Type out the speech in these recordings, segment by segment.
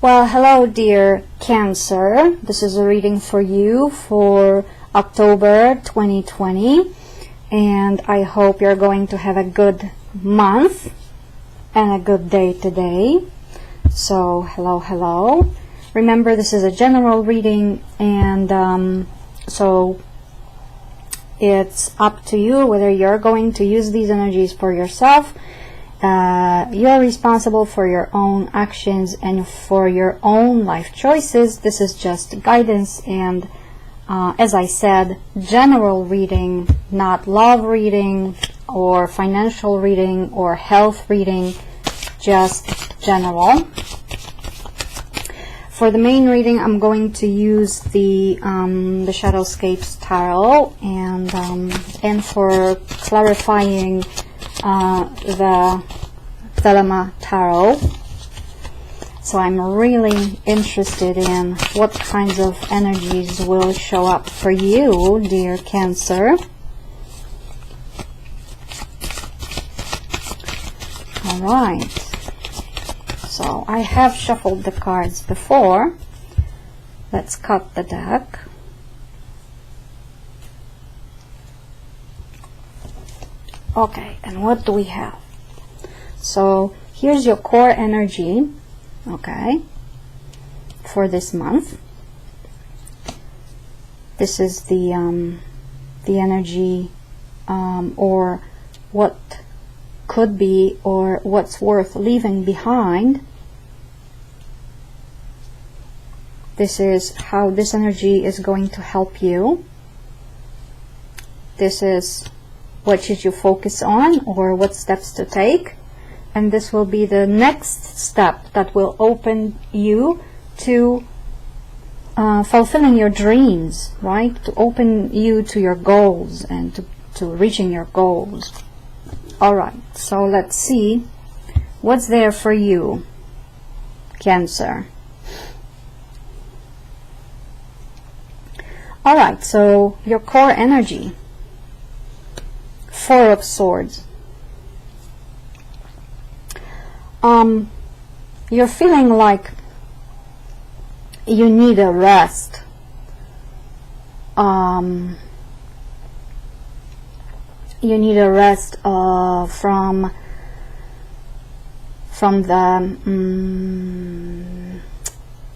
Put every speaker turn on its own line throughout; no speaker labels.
Well, hello dear Cancer. This is a reading for you for October 2020, and I hope you're going to have a good month and a good day today. So hello. Remember, this is a general reading, and so it's up to you whether you're going to use these energies for yourself. You're responsible for your own actions and for your own life choices. This is just guidance and, as I said, general reading, not love reading or financial reading or health reading, just general. For the main reading, I'm going to use the Shadowscapes Tarot, and for clarifying the Thelema Tarot. So I'm really interested in what kinds of energies will show up for you, dear Cancer. Alright, so I have shuffled the cards before. Let's cut the deck. Okay, and what do we have? So here's your core energy, okay, for this month. This is the energy, or what could be, or what's worth leaving behind. This is how this energy is going to help you. This is what should you focus on, or what steps to take, and this will be the next step that will open you to fulfilling your dreams, right? To open you to your goals and to reaching your goals. Alright, so let's see what's there for you, Cancer. Alright, so your core energy. Four of Swords. You're feeling like you need a rest. You need a rest from the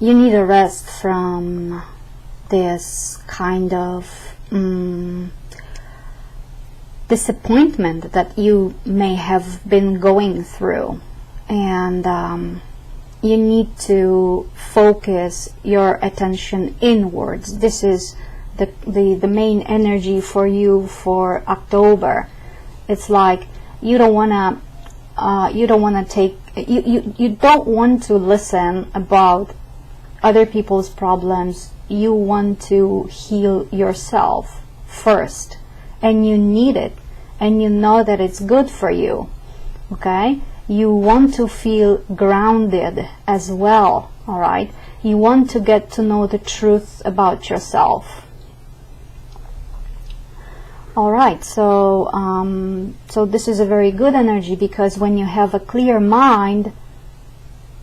you need a rest from this kind of disappointment that you may have been going through, and you need to focus your attention inwards. This is the main energy for you for October. It's like you don't want to listen about other people's problems. You want to heal yourself first, and you need it, and you know that it's good for you, okay? You want to feel grounded as well, all right? You want to get to know the truth about yourself. All right, so so this is a very good energy, because when you have a clear mind,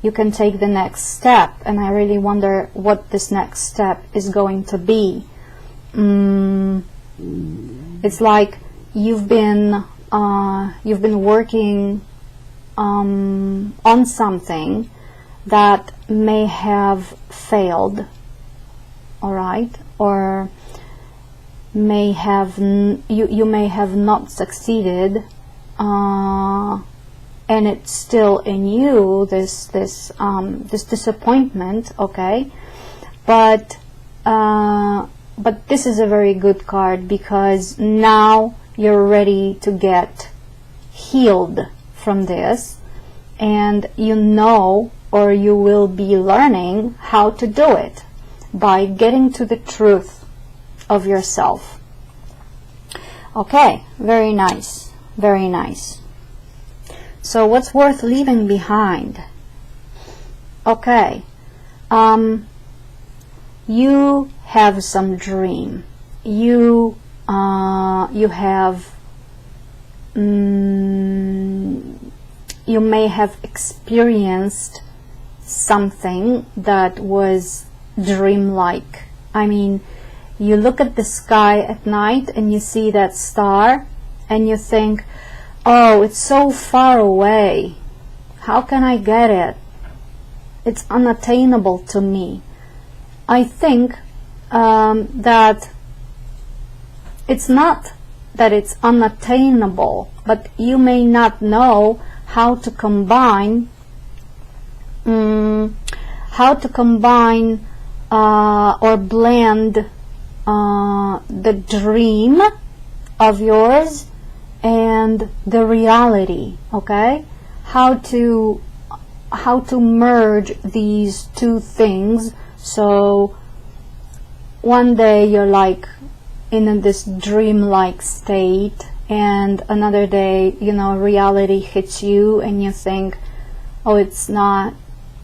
you can take the next step, and I really wonder what this next step is going to be. It's like you've been working on something that may have failed, all right, or may have you may have not succeeded, and it's still in you, this disappointment, okay, but this is a very good card, because now you're ready to get healed from this, and you know, or you will be learning how to do it by getting to the truth of yourself. Okay, very nice, very nice. So what's worth leaving behind? Okay, you have some dream. You have you may have experienced something that was dreamlike. I mean, you look at the sky at night and you see that star and you think, oh, it's so far away. How can I get it? It's unattainable to me. I think that it's not that it's unattainable, but you may not know how to combine or blend the dream of yours and the reality. Okay, how to merge these two things. So one day you're like in this dreamlike state, and another day, you know, reality hits you and you think, oh, it's not,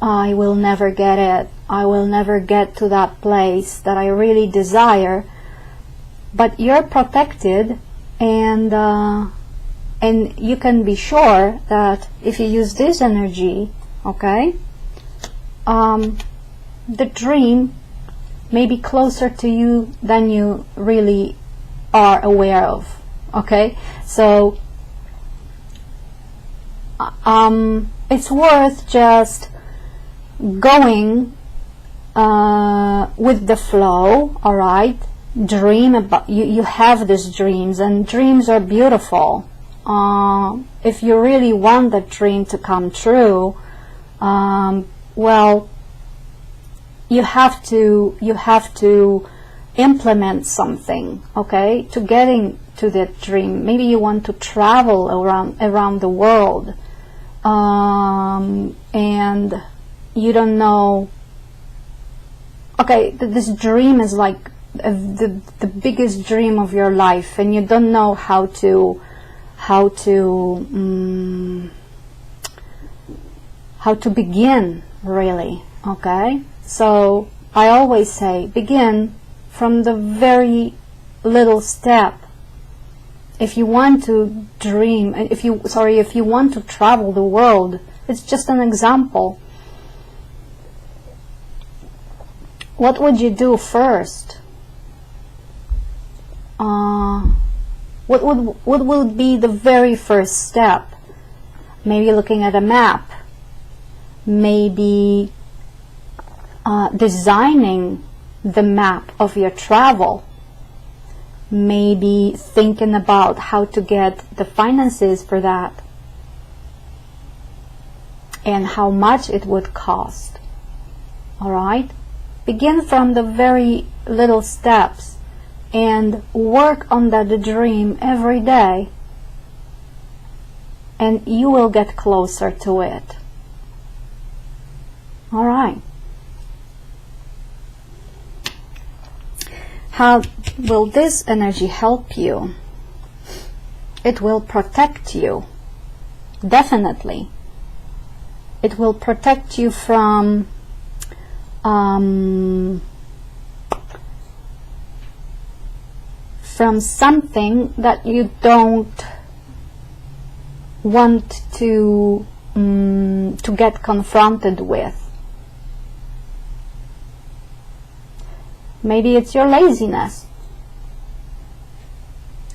I will never get it, I will never get to that place that I really desire. But you're protected, and you can be sure that if you use this energy, okay, the dream may be closer to you than you really are aware of. Okay, so it's worth just going with the flow. All right, dream about you have these dreams, and dreams are beautiful. If you really want that dream to come true, well, you have to implement something, okay, to getting to that dream. Maybe you want to travel around the world, and you don't know, okay, this dream is like the biggest dream of your life, and you don't know how to begin, really. Okay, so I always say begin from the very little step. If you want to dream, if you want to travel the world, it's just an example. What would you do first? What will be the very first step? Maybe looking at a map, maybe designing the map of your travel, maybe thinking about how to get the finances for that and how much it would cost. All right, begin from the very little steps and work on that dream every day, and you will get closer to it. All right. How will this energy help you? It will protect you. Definitely. It will protect you from something that you don't want to get confronted with. Maybe it's your laziness.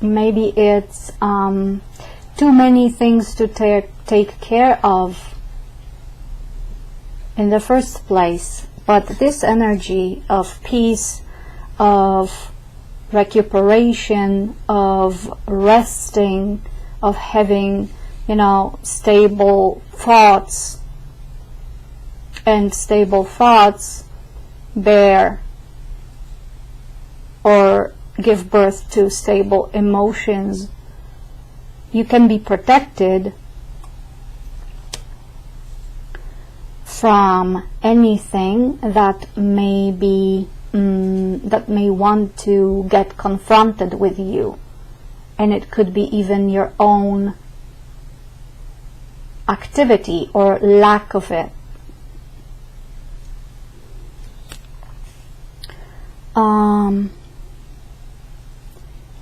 Maybe it's too many things to take care of in the first place. But this energy of peace, of recuperation, of resting, of having, you know, stable thoughts, and stable thoughts bear or give birth to stable emotions. You can be protected from anything that may be that may want to get confronted with you, and it could be even your own activity or lack of it.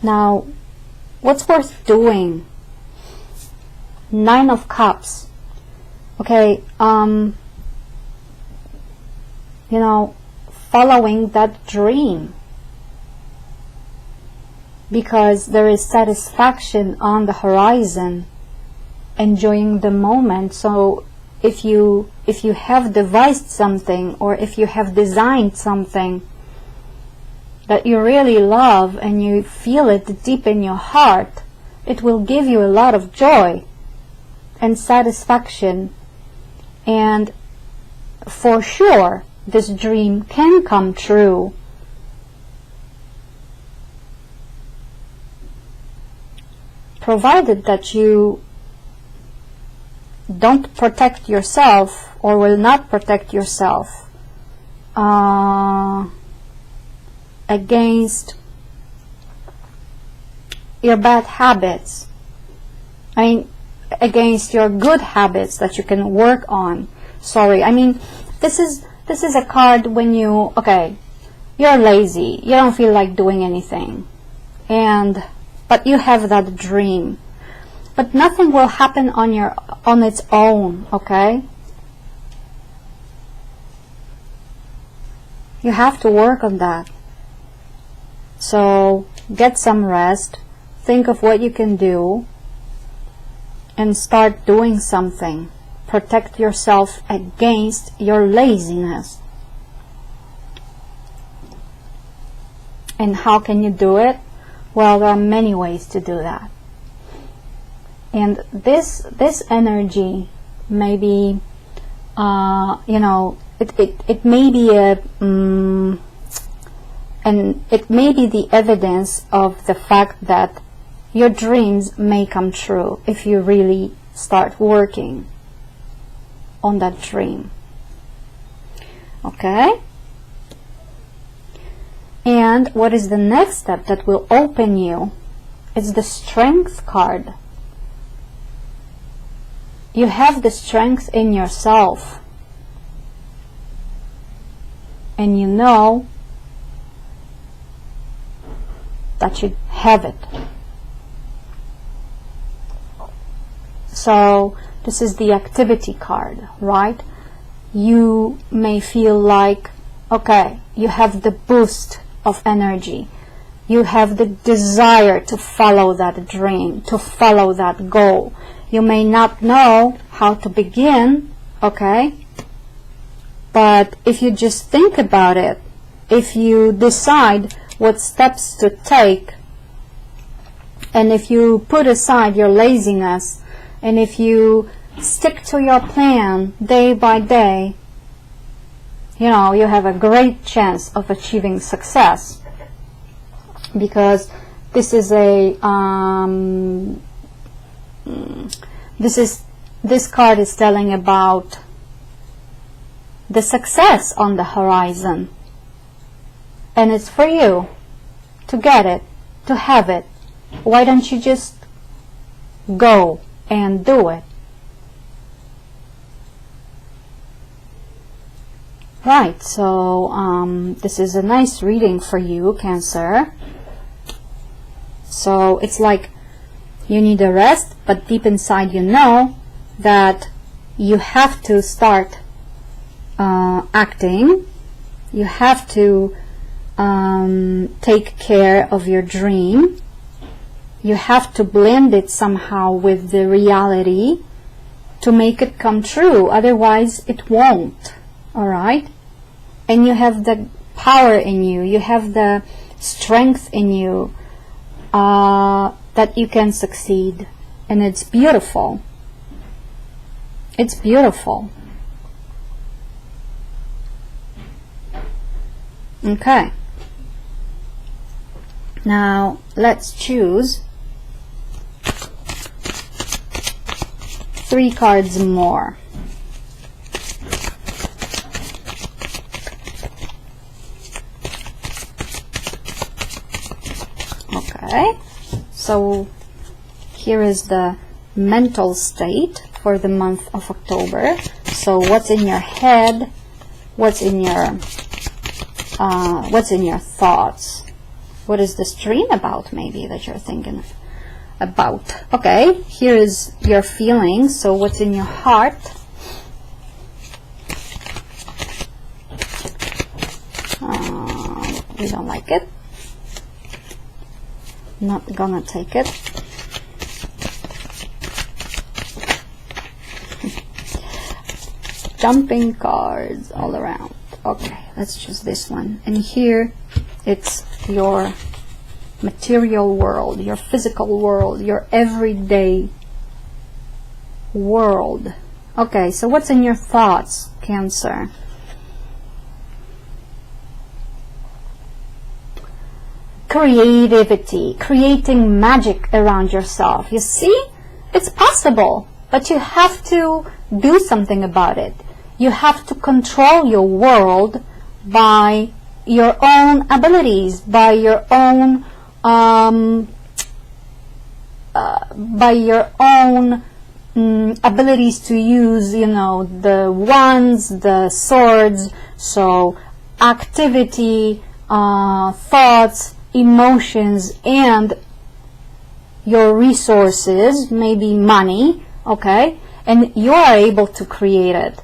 Now, what's worth doing? 9 of Cups. Okay, you know, following that dream, because there is satisfaction on the horizon, enjoying the moment. So if you have devised something, or if you have designed something that you really love and you feel it deep in your heart, it will give you a lot of joy and satisfaction. And for sure this dream can come true. Provided that you don't protect yourself, or will not protect yourself against your bad habits. I mean, against your good habits that you can work on. Sorry, I mean, this is a card when you, okay, you're lazy, you don't feel like doing anything, but you have that dream, but nothing will happen on its own, okay? You have to work on that. So get some rest, think of what you can do, and start doing something. Protect yourself against your laziness. And how can you do it? Well, there are many ways to do that. And this energy may be, you know, it may be and it may be the evidence of the fact that your dreams may come true if you really start working on that dream. Okay? And what is the next step that will open you? It's the Strength card. You have the strength in yourself, and you know that you have it. So this is the activity card, right? You may feel like, okay, you have the boost of energy. You have the desire to follow that dream, to follow that goal. You may not know how to begin, okay? But if you just think about it, if you decide what steps to take, and if you put aside your laziness, and if you stick to your plan day by day, you know, you have a great chance of achieving success. Because this is a this card is telling about the success on the horizon, and it's for you to get it, to have it. Why don't you just go and do it? Right, so this is a nice reading for you, Cancer. So it's like you need a rest, but deep inside you know that you have to start acting. You have to take care of your dream. You have to blend it somehow with the reality to make it come true. Otherwise, it won't. All right? And you have the power in you. You have the strength in you that you can succeed. And it's beautiful. It's beautiful. Okay. Now, let's choose 3 cards more. Okay, so here is the mental state for the month of October. So what's in your head? What's in your thoughts? What is this dream about, maybe, that you're thinking about? Okay, here is your feelings. So what's in your heart? We don't like it. Not gonna take it. Jumping cards all around. Okay, let's choose this one. And here it's your material world, your physical world, your everyday world. Okay, so what's in your thoughts, Cancer? Creativity, creating magic around yourself. You see, it's possible, but you have to do something about it. You have to control your world by your own abilities, by your own abilities to use, you know, the wands, the swords. So activity, thoughts, emotions, and your resources, maybe money, okay, and you are able to create it.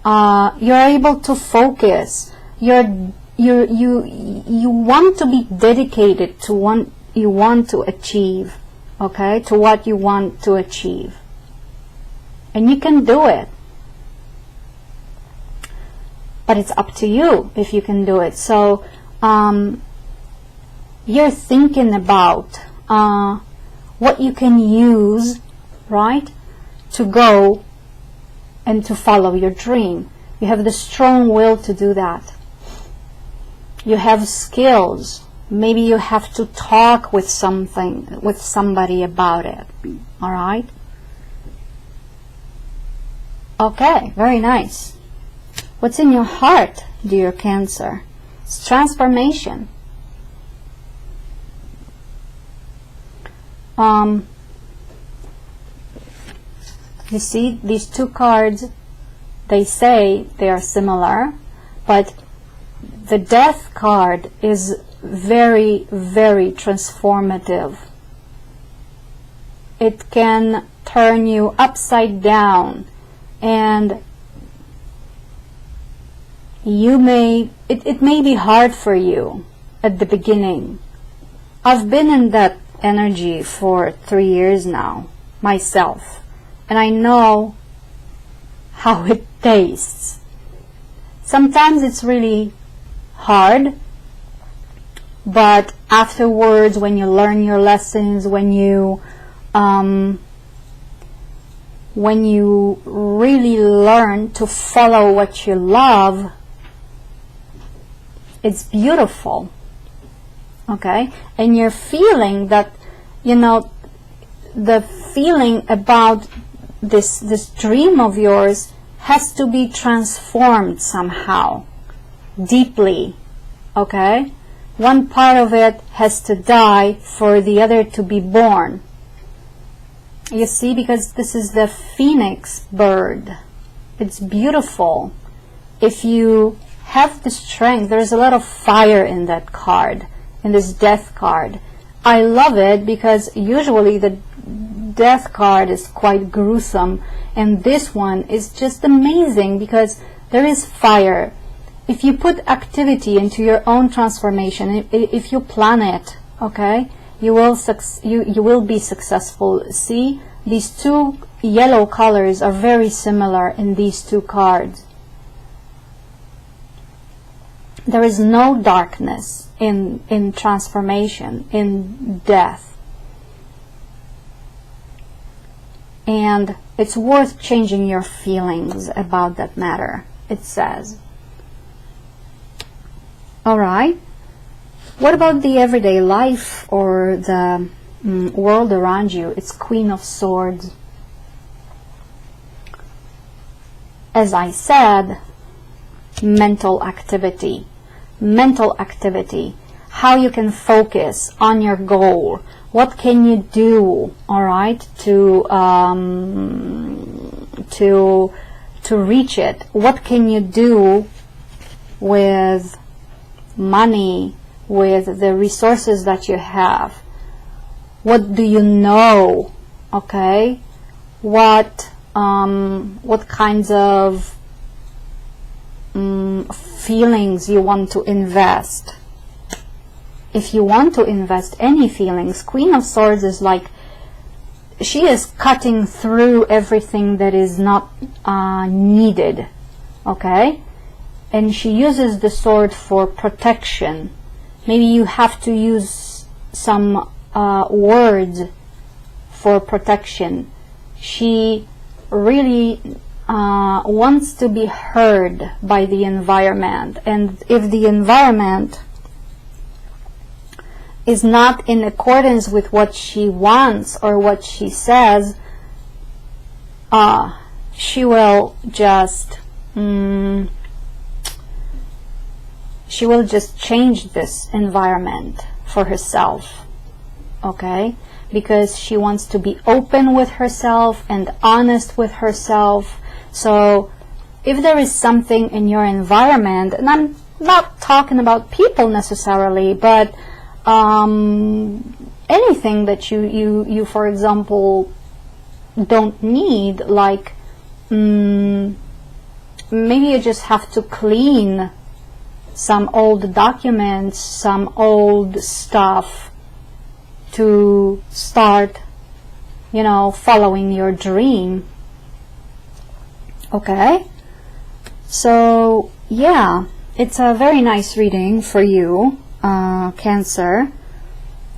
You're able to focus. You want to be dedicated to what you want to achieve, okay, to what you want to achieve, and you can do it. But it's up to you if you can do it. So you're thinking about what you can use, right, to go and to follow your dream. You have the strong will to do that. You have skills. Maybe you have to talk with somebody about it. All right? Okay, very nice. What's in your heart, dear Cancer? It's transformation. You see, these two cards, they say they are similar, but the Death card is very, very transformative. It can turn you upside down, and it may be hard for you at the beginning. I've been in that energy for 3 years now, myself. And I know how it tastes. Sometimes it's really hard, but afterwards, when you learn your lessons, when you really learn to follow what you love, it's beautiful. Okay? And you're feeling that, you know, the feeling about this dream of yours has to be transformed somehow, deeply, okay? One part of it has to die for the other to be born. You see, because this is the phoenix bird. It's beautiful. If you have the strength, there's a lot of fire in that card, in this Death card. I love it because usually the Death card is quite gruesome, and this one is just amazing because there is fire. If you put activity into your own transformation, if you plan it, okay, you will be successful. See, these two yellow colors are very similar in these two cards. There is no darkness in transformation, in death. And it's worth changing your feelings about that matter, it says. Alright, what about the everyday life or the world around you? It's Queen of Swords. As I said, mental activity. Mental activity. How you can focus on your goal. What can you do, all right, to reach it? What can you do with money, with the resources that you have? What do you know? Okay, what kinds of feelings you want to invest. If you want to invest any feelings, Queen of Swords is like, she is cutting through everything that is not needed, okay? And she uses the sword for protection. Maybe you have to use some words for protection. She really wants to be heard by the environment, and if the environment is not in accordance with what she wants or what she says, she will just change this environment for herself, okay? Because she wants to be open with herself and honest with herself. So if there is something in your environment, and I'm not talking about people necessarily, but anything that you for example don't need, like maybe you just have to clean some old documents, some old stuff to start, you know, following your dream. Okay, so yeah, it's a very nice reading for you, Cancer.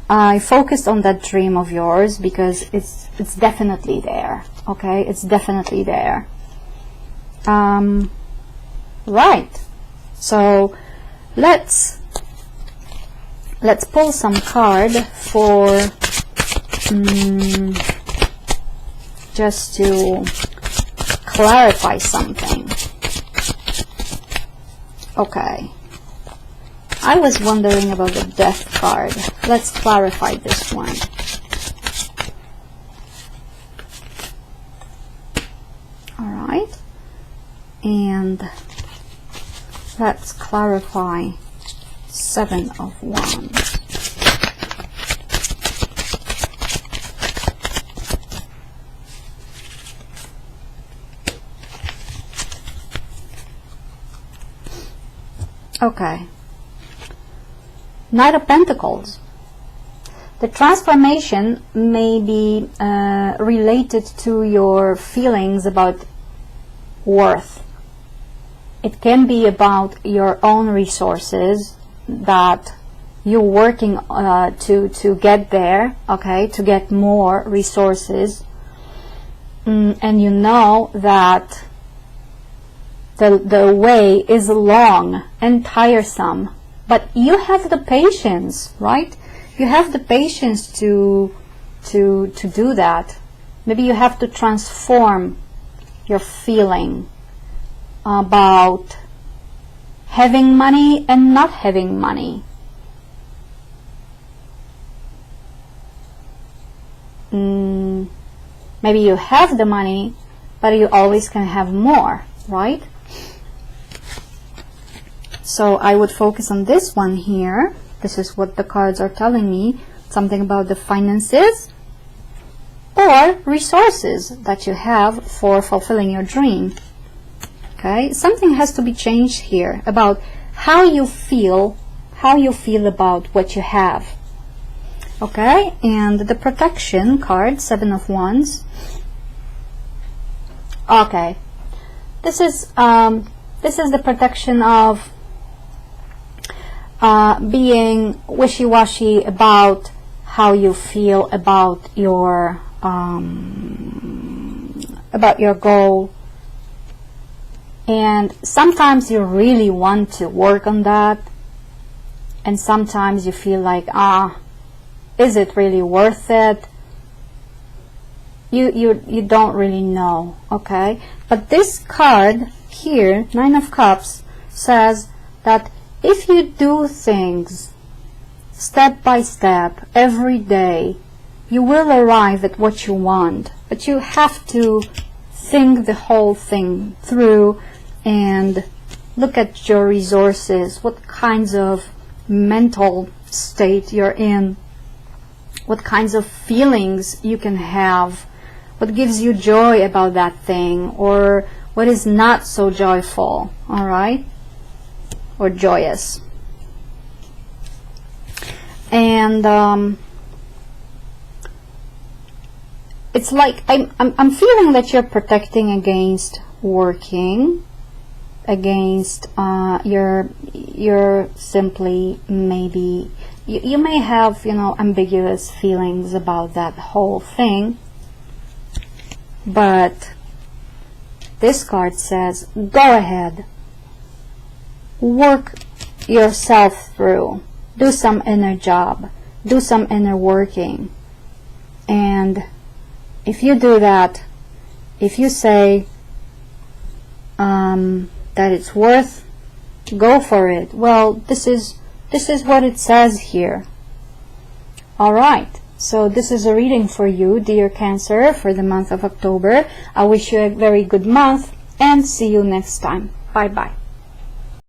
I focused on that dream of yours because it's definitely there. Okay, it's definitely there. Right, so let's pull some card for just to clarify something. Okay, I was wondering about the Death card. Let's clarify this one. Alright, and let's clarify Seven of Wands. Okay. Knight of Pentacles. The transformation may be related to your feelings about worth. It can be about your own resources that you're working to get there, okay, to get more resources, and you know that the way is long and tiresome, but you have the patience, right? You have the patience to do that. Maybe you have to transform your feeling about having money and not having money. Maybe you have the money, but you always can have more, right? So I would focus on this one here. This is what the cards are telling me. Something about the finances or resources that you have for fulfilling your dream. Okay, something has to be changed here about how you feel about what you have. Okay, and the protection card, Seven of Wands. Okay, this is the protection of being wishy-washy about how you feel about your goal. And sometimes you really want to work on that, and sometimes you feel like, is it really worth it? You don't really know, okay? But this card here, Nine of Cups, says that if you do things step by step every day, you will arrive at what you want, but you have to think the whole thing through and look at your resources, what kinds of mental state you're in, what kinds of feelings you can have, what gives you joy about that thing, or what is not so joyful. All right, or joyous. And it's like I'm feeling that you're protecting against working, against you're simply, maybe you may have, you know, ambiguous feelings about that whole thing, but this card says, go ahead, work yourself through, do some inner job, do some inner working. And if you do that, if you say that it's worth, go for it. Well, this is what it says here. All right, so this is a reading for you, dear Cancer, for the month of October. I wish you a very good month, and see you next time. Bye bye.